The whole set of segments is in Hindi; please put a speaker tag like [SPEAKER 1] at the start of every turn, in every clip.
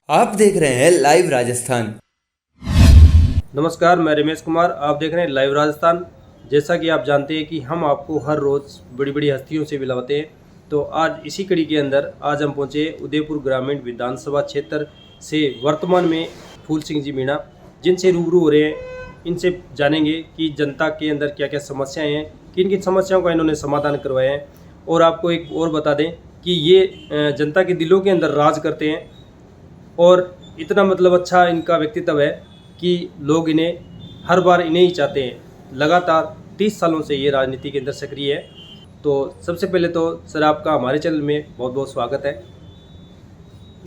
[SPEAKER 1] आप देख रहे हैं लाइव राजस्थान।
[SPEAKER 2] नमस्कार, मैं रमेश कुमार। आप देख रहे हैं लाइव राजस्थान। जैसा कि आप जानते हैं कि हम आपको हर रोज़ बड़ी बड़ी हस्तियों से मिलाते हैं, तो आज इसी कड़ी के अंदर आज हम पहुंचे उदयपुर ग्रामीण विधानसभा क्षेत्र से वर्तमान में फूल सिंह जी मीणा, जिनसे रूबरू हो रहे हैं। इनसे जानेंगे कि जनता के अंदर क्या क्या समस्याएं हैं, किन किन समस्याओं का इन्होंने समाधान करवाया है। और आपको एक और बता दें कि ये जनता के दिलों के अंदर राज करते हैं और इतना अच्छा इनका व्यक्तित्व है कि लोग इन्हें हर बार इन्हें ही चाहते हैं। लगातार 30 सालों से ये राजनीति के अंदर सक्रिय है। तो सबसे पहले तो सर, आपका हमारे चैनल में बहुत बहुत स्वागत है।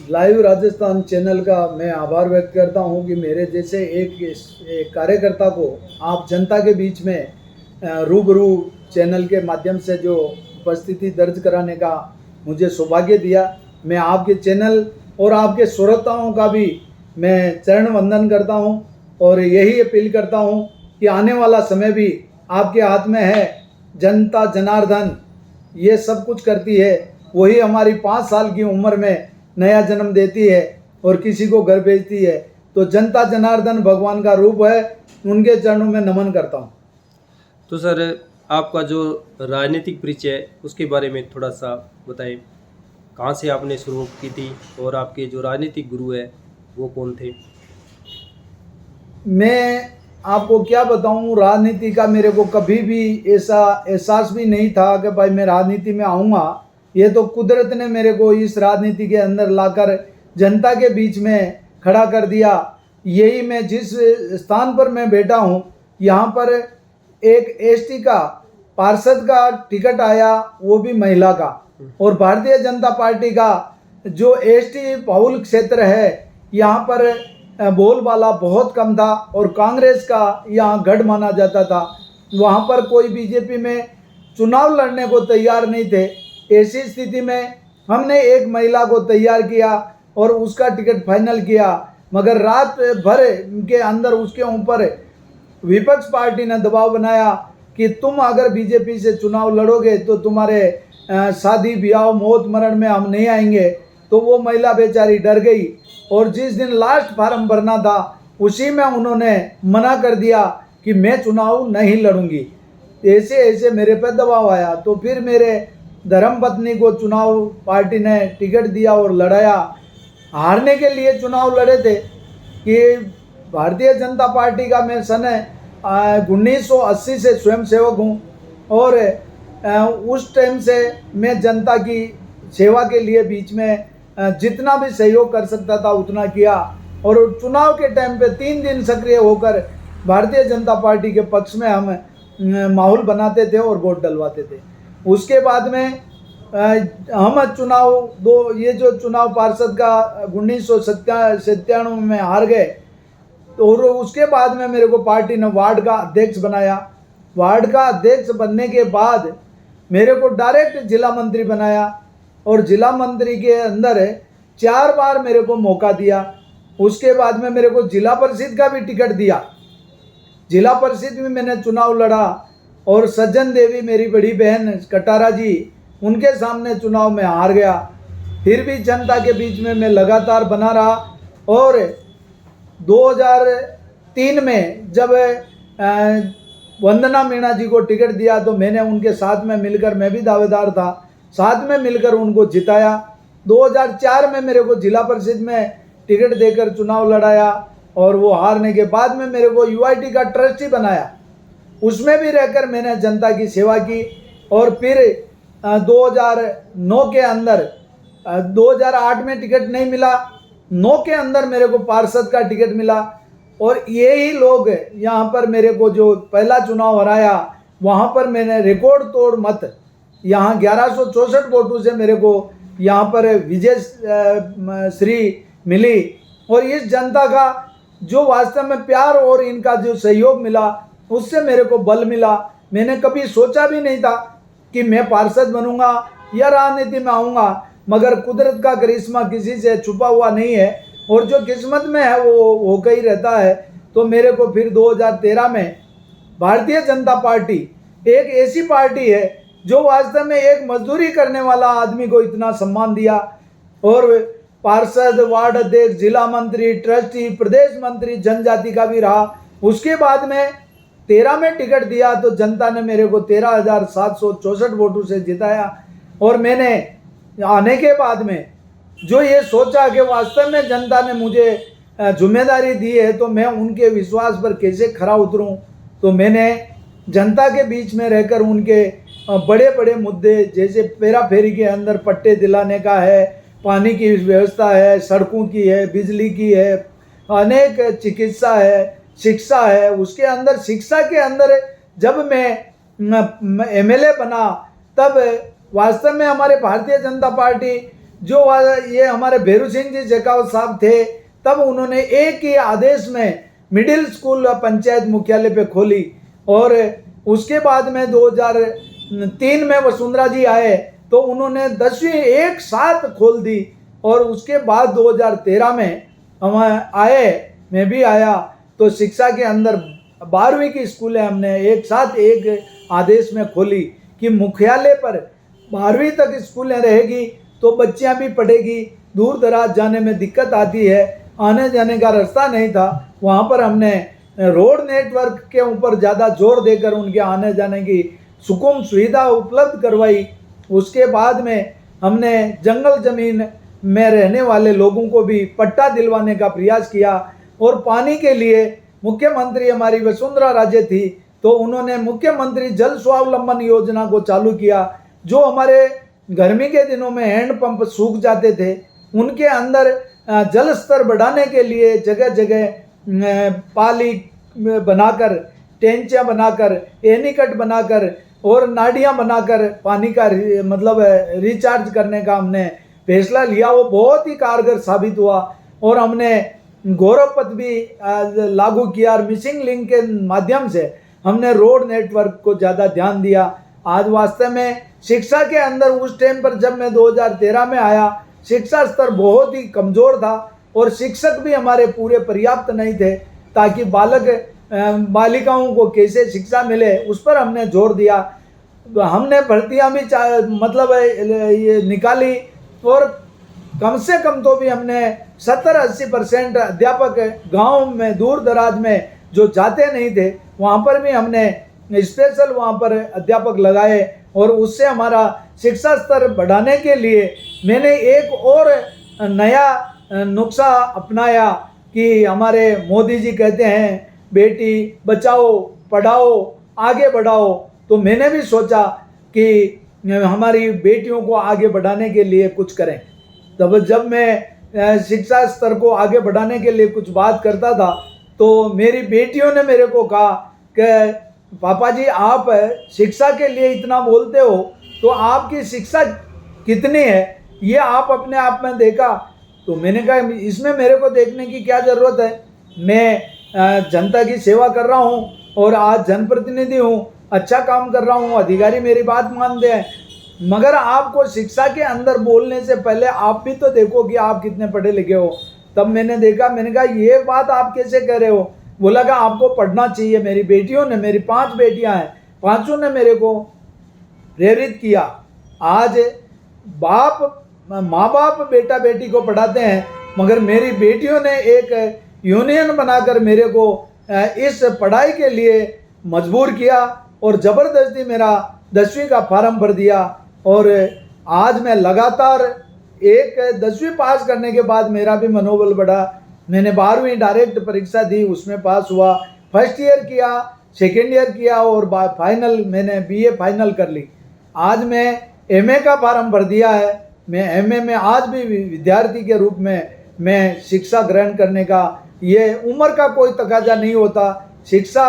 [SPEAKER 3] लाइव राजस्थान चैनल का मैं आभार व्यक्त करता हूं कि मेरे जैसे एक कार्यकर्ता को आप जनता के बीच में रूबरू चैनल के माध्यम से जो उपस्थिति दर्ज कराने का मुझे सौभाग्य दिया। मैं आपके चैनल और आपके श्रोताओं का भी मैं चरण वंदन करता हूं और यही अपील करता हूं कि आने वाला समय भी आपके हाथ में है। जनता जनार्दन ये सब कुछ करती है, वही हमारी 5 साल की उम्र में नया जन्म देती है और किसी को घर भेजती है। तो जनता जनार्दन भगवान का रूप है, उनके चरणों में नमन करता हूँ।
[SPEAKER 2] तो सर, आपका जो राजनीतिक परिचय है उसके बारे में थोड़ा सा बताएं। कहाँ से आपने शुरू की थी और आपके जो राजनीतिक गुरु है वो कौन थे?
[SPEAKER 3] मैं आपको क्या बताऊं, राजनीति का मेरे को कभी भी ऐसा एहसास भी नहीं था कि भाई मैं राजनीति में आऊँगा। ये तो कुदरत ने मेरे को इस राजनीति के अंदर लाकर जनता के बीच में खड़ा कर दिया। यही मैं जिस स्थान पर मैं बैठा हूँ, यहाँ पर एक एसटी का पार्षद का टिकट आया, वो भी महिला का। और भारतीय जनता पार्टी का जो एसटी बहुल क्षेत्र है, यहाँ पर बोलबाला बहुत कम था और कांग्रेस का यहाँ गढ़ माना जाता था। वहाँ पर कोई बीजेपी में चुनाव लड़ने को तैयार नहीं थे। ऐसी स्थिति में हमने एक महिला को तैयार किया और उसका टिकट फाइनल किया, मगर रात भर के अंदर उसके ऊपर विपक्ष पार्टी ने दबाव बनाया कि तुम अगर बीजेपी से चुनाव लड़ोगे तो तुम्हारे शादी ब्याह मौत मरण में हम नहीं आएंगे। तो वो महिला बेचारी डर गई और जिस दिन लास्ट फार्म भरना था उसी में उन्होंने मना कर दिया कि मैं चुनाव नहीं लड़ूंगी। ऐसे ऐसे मेरे पे दबाव आया, तो फिर मेरे धर्मपत्नी को चुनाव पार्टी ने टिकट दिया और लड़ाया। हारने के लिए चुनाव लड़े थे कि भारतीय जनता पार्टी का मैं सन 1980 से स्वयंसेवक हूँ और उस टाइम से मैं जनता की सेवा के लिए बीच में जितना भी सहयोग कर सकता था उतना किया। और चुनाव के टाइम पे 3 दिन सक्रिय होकर भारतीय जनता पार्टी के पक्ष में हम माहौल बनाते थे और वोट डलवाते थे। उसके बाद में हम ये जो चुनाव पार्षद का 1997 में हार गए, और उसके बाद में मेरे को पार्टी ने वार्ड का अध्यक्ष बनाया। वार्ड का अध्यक्ष बनने के बाद मेरे को डायरेक्ट जिला मंत्री बनाया और जिला मंत्री के अंदर 4 बार मेरे को मौका दिया। उसके बाद में मेरे को जिला परिषद का भी टिकट दिया। जिला परिषद में मैंने चुनाव लड़ा और सज्जन देवी मेरी बड़ी बहन कटारा जी, उनके सामने चुनाव में हार गया। फिर भी जनता के बीच में मैं लगातार बना रहा और 2003 में जब वंदना मीणा जी को टिकट दिया तो मैंने उनके साथ में मिलकर, मैं भी दावेदार था, साथ में मिलकर उनको जिताया। 2004 में मेरे को जिला परिषद में टिकट देकर चुनाव लड़ाया और वो हारने के बाद में मेरे को यूआईटी का ट्रस्टी बनाया। उसमें भी रहकर मैंने जनता की सेवा की। और फिर 2009 के अंदर 2008 में टिकट नहीं मिला, 9 के अंदर मेरे को पार्षद का टिकट मिला। और यही लोग यहाँ पर मेरे को जो पहला चुनाव हराया, वहाँ पर मैंने रिकॉर्ड तोड़ मत, यहाँ 1164 वोटों से मेरे को यहाँ पर विजय श्री मिली। और इस जनता का जो वास्तव में प्यार और इनका जो सहयोग मिला, उससे मेरे को बल मिला। मैंने कभी सोचा भी नहीं था कि मैं पार्षद बनूंगा या राजनीति में आऊँगा, मगर कुदरत का करिश्मा किसी से छुपा हुआ नहीं है और जो किस्मत में है वो होकर ही रहता है। तो मेरे को फिर 2013 में भारतीय जनता पार्टी एक ऐसी पार्टी है जो वास्तव में एक मजदूरी करने वाला आदमी को इतना सम्मान दिया और पार्षद, वार्ड अध्यक्ष, जिला मंत्री, ट्रस्टी, प्रदेश मंत्री जनजाति का भी रहा। उसके बाद में 13 में टिकट दिया तो जनता ने मेरे को 13,764 वोटों से जिताया। और मैंने आने के बाद में जो ये सोचा कि वास्तव में जनता ने मुझे जिम्मेदारी दी है तो मैं उनके विश्वास पर कैसे खरा उतरूं, तो मैंने जनता के बीच में रहकर उनके बड़े बड़े मुद्दे जैसे पेरा फेरी के अंदर पट्टे दिलाने का है, पानी की व्यवस्था है, सड़कों की है, बिजली की है, अनेक चिकित्सा है, शिक्षा है। उसके अंदर शिक्षा के अंदर जब मैं एमएलए बना तब वास्तव में हमारे भारतीय जनता पार्टी जो ये हमारे भैरू सिंह जी शेखावत साहब थे, तब उन्होंने एक ही आदेश में मिडिल स्कूल पंचायत मुख्यालय पे खोली। और उसके बाद में 2003 में वसुंधरा जी आए तो उन्होंने 10वीं एक साथ खोल दी। और उसके बाद 2013 में हम आए, मैं भी आया, तो शिक्षा के अंदर 12वीं की स्कूलें हमने एक साथ एक आदेश में खोली कि मुख्यालय पर 12वीं तक स्कूलें रहेगी तो बच्चियां भी पढ़ेगी। दूर दराज जाने में दिक्कत आती है, आने जाने का रास्ता नहीं था, वहाँ पर हमने रोड नेटवर्क के ऊपर ज़्यादा जोर देकर उनके आने जाने की सुगम सुविधा उपलब्ध करवाई। उसके बाद में हमने जंगल ज़मीन में रहने वाले लोगों को भी पट्टा दिलवाने का प्रयास किया। और पानी के लिए मुख्यमंत्री हमारी वसुंधरा राजे थी तो उन्होंने मुख्यमंत्री जल स्वावलंबन योजना को चालू किया। जो हमारे गर्मी के दिनों में हैंडपंप सूख जाते थे, उनके अंदर जल स्तर बढ़ाने के लिए जगह जगह पाली बनाकर, टेंचियाँ बनाकर, एनीकट बनाकर और नाड़ियाँ बनाकर पानी का मतलब रिचार्ज करने का हमने फैसला लिया। वो बहुत ही कारगर साबित हुआ। और हमने गौरव पथ भी लागू किया और मिसिंग लिंक के माध्यम से हमने रोड नेटवर्क को ज़्यादा ध्यान दिया। आज वास्तव में शिक्षा के अंदर उस टाइम पर जब मैं 2013 में आया, शिक्षा स्तर बहुत ही कमज़ोर था और शिक्षक भी हमारे पूरे पर्याप्त नहीं थे ताकि बालिकाओं को कैसे शिक्षा मिले उस पर हमने जोर दिया। हमने भर्तियां भी मतलब ये निकाली और कम से कम तो भी हमने 70-80% अध्यापक गांव में दूर दराज में जो जाते नहीं थे वहाँ पर भी हमने स्पेशल वहाँ पर अध्यापक लगाए। और उससे हमारा शिक्षा स्तर बढ़ाने के लिए मैंने एक और नया नुस्खा अपनाया कि हमारे मोदी जी कहते हैं बेटी बचाओ पढ़ाओ आगे बढ़ाओ। तो मैंने भी सोचा कि हमारी बेटियों को आगे बढ़ाने के लिए कुछ करें। तब जब मैं शिक्षा स्तर को आगे बढ़ाने के लिए कुछ बात करता था तो मेरी बेटियों ने मेरे को कहा कि पापा जी आप शिक्षा के लिए इतना बोलते हो तो आपकी शिक्षा कितनी है ये आप अपने आप में देखा। तो मैंने कहा इसमें मेरे को देखने की क्या ज़रूरत है, मैं जनता की सेवा कर रहा हूँ और आज जनप्रतिनिधि हूँ, अच्छा काम कर रहा हूँ, अधिकारी मेरी बात मानते हैं। मगर आपको शिक्षा के अंदर बोलने से पहले आप भी तो देखो कि आप कितने पढ़े लिखे हो। तब मैंने देखा, मैंने कहा ये बात आप कैसे कह रहे हो। बोला कि आपको पढ़ना चाहिए। मेरी बेटियों ने, मेरी 5 बेटियां हैं, पांचों ने मेरे को प्रेरित किया। आज माँ बाप बेटा बेटी को पढ़ाते हैं मगर मेरी बेटियों ने एक यूनियन बनाकर मेरे को इस पढ़ाई के लिए मजबूर किया और ज़बरदस्ती मेरा 10वीं का फार्म भर दिया। और आज मैं लगातार 10वीं पास करने के बाद मेरा भी मनोबल बढ़ा। मैंने 12वीं डायरेक्ट परीक्षा दी, उसमें पास हुआ, फर्स्ट ईयर किया, सेकेंड ईयर किया और फाइनल मैंने बीए फाइनल कर ली। आज मैं एमए का फार्म भर दिया है। मैं एमए में आज भी विद्यार्थी के रूप में मैं शिक्षा ग्रहण करने का, ये उम्र का कोई तकाजा नहीं होता, शिक्षा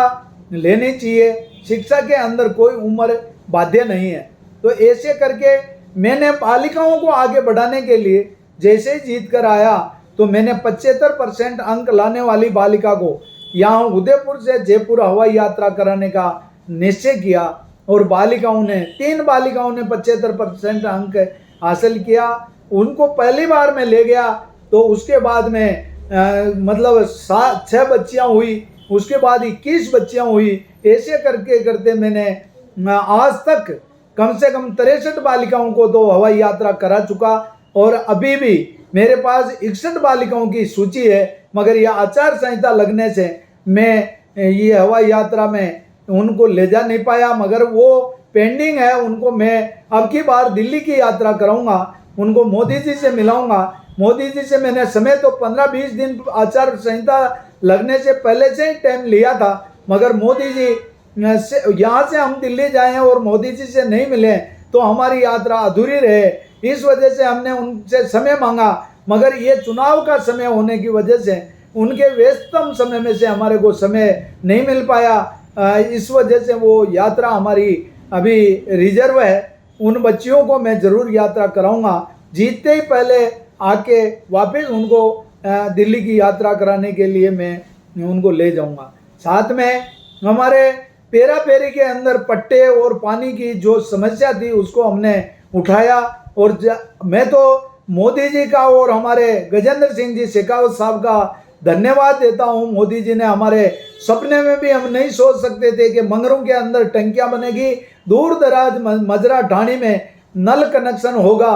[SPEAKER 3] लेनी चाहिए, शिक्षा के अंदर कोई उम्र बाध्य नहीं है। तो ऐसे करके मैंने बालिकाओं को आगे बढ़ाने के लिए जैसे ही जीत कर आया तो मैंने 75% अंक लाने वाली बालिका को यहाँ उदयपुर से जयपुर हवाई यात्रा कराने का निश्चय किया और बालिकाओं ने 3 बालिकाओं ने 75% अंक हासिल किया। उनको पहली बार मैं ले गया तो उसके बाद में मतलब 6 बच्चियाँ हुई, उसके बाद 21 बच्चियाँ हुई। ऐसे करके करते मैंने आज तक कम से कम 63 बालिकाओं को तो हवाई यात्रा करा चुका और अभी भी मेरे पास 61 बालिकाओं की सूची है, मगर यह आचार संहिता लगने से मैं ये हवाई यात्रा में उनको ले जा नहीं पाया, मगर वो पेंडिंग है। उनको मैं अब की बार दिल्ली की यात्रा कराऊंगा, उनको मोदी जी से मिलाऊंगा। मोदी जी से मैंने समय तो 15-20 दिन आचार संहिता लगने से पहले से ही टाइम लिया था, मगर मोदी जी यहाँ से हम दिल्ली जाए और मोदी जी से नहीं मिले तो हमारी यात्रा अधूरी रहे। इस वजह से हमने उनसे समय मांगा, मगर ये चुनाव का समय होने की वजह से उनके व्यस्ततम समय में से हमारे को समय नहीं मिल पाया। इस वजह से वो यात्रा हमारी अभी रिजर्व है। उन बच्चियों को मैं ज़रूर यात्रा कराऊंगा, जीतते ही पहले आके वापस उनको दिल्ली की यात्रा कराने के लिए मैं उनको ले जाऊंगा। साथ में हमारे पेरा पेरी के अंदर पट्टे और पानी की जो समस्या थी उसको हमने उठाया, और मैं तो मोदी जी का और हमारे गजेंद्र सिंह जी शेखावत साहब का धन्यवाद देता हूँ। मोदी जी ने हमारे सपने में भी हम नहीं सोच सकते थे कि मंगरू के अंदर टंकियाँ बनेगी, दूर दराज मजरा ढाणी में नल कनेक्शन होगा।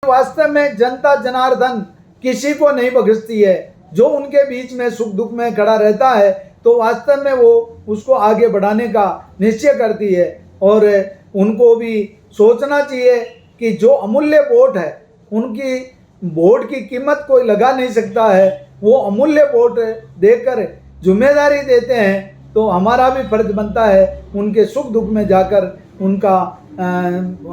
[SPEAKER 3] वास्तव में जनता जनार्दन किसी को नहीं बख्शती है। जो उनके बीच में सुख दुख में खड़ा रहता है तो वास्तव में वो उसको आगे बढ़ाने का निश्चय करती है, और उनको भी सोचना चाहिए कि जो अमूल्य वोट है, उनकी वोट की कीमत कोई लगा नहीं सकता है। वो अमूल्य वोट देकर जिम्मेदारी देते हैं तो हमारा भी फर्ज बनता है उनके सुख दुख में जाकर उनका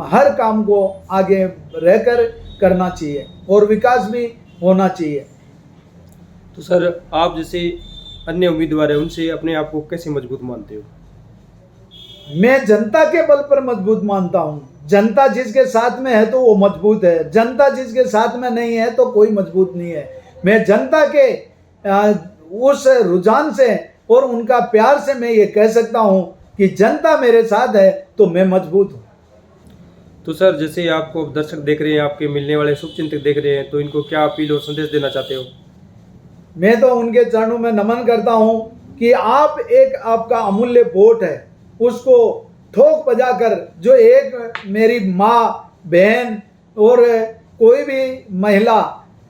[SPEAKER 3] हर काम को आगे रहकर करना चाहिए और विकास भी होना चाहिए।
[SPEAKER 2] तो सर, आप जैसे अन्य उम्मीदवार हैं उनसे अपने आप को कैसे मजबूत मानते हो?
[SPEAKER 3] मैं जनता के बल पर मजबूत मानता हूँ। जनता जिसके साथ में है तो वो मजबूत है, जनता जिसके साथ में नहीं है तो कोई मजबूत नहीं है। मैं जनता के उस रुझान से और उनका प्यार से मैं ये कह सकता हूँ कि जनता मेरे साथ है तो मैं मजबूत हूँ।
[SPEAKER 2] तो सर, जैसे आपको दर्शक देख रहे हैं, आपके मिलने वाले शुभचिंतक देख रहे हैं, तो इनको क्या अपील और संदेश देना चाहते हो?
[SPEAKER 3] मैं तो उनके चरणों में नमन करता हूँ कि आप एक आपका अमूल्य वोट है उसको ठोक बजाकर, जो एक मेरी माँ बहन और कोई भी महिला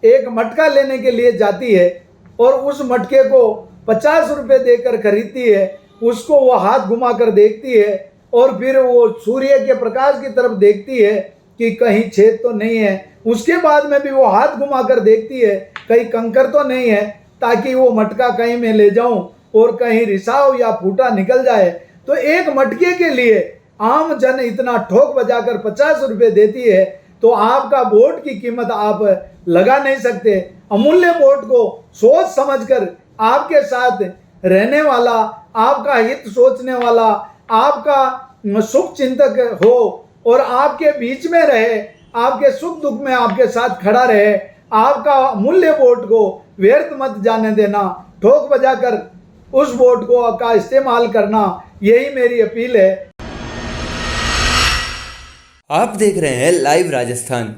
[SPEAKER 3] एक मटका लेने के लिए जाती है और उस मटके को 50 रुपये देकर खरीदती है, उसको वो हाथ घुमाकर देखती है और फिर वो सूर्य के प्रकाश की तरफ देखती है कि कहीं छेद तो नहीं है। उसके बाद में भी वो हाथ घुमाकर देखती है कहीं कंकर तो नहीं है, ताकि वो मटका कहीं मैं ले जाऊं और कहीं रिसाव या फूटा निकल जाए। तो एक मटके के लिए आम जन इतना ठोक बजाकर 50 रुपये देती है, तो आपका वोट की कीमत आप लगा नहीं सकते। अमूल्य वोट को सोच समझकर आपके साथ रहने वाला, आपका हित सोचने वाला, आपका सुख चिंतक हो और आपके बीच में रहे, आपके सुख दुख में आपके साथ खड़ा रहे, आपका अमूल्य वोट को व्यर्थ मत जाने देना, ठोक बजाकर उस वोट को का इस्तेमाल करना, यही मेरी अपील है।
[SPEAKER 1] आप देख रहे हैं लाइव राजस्थान।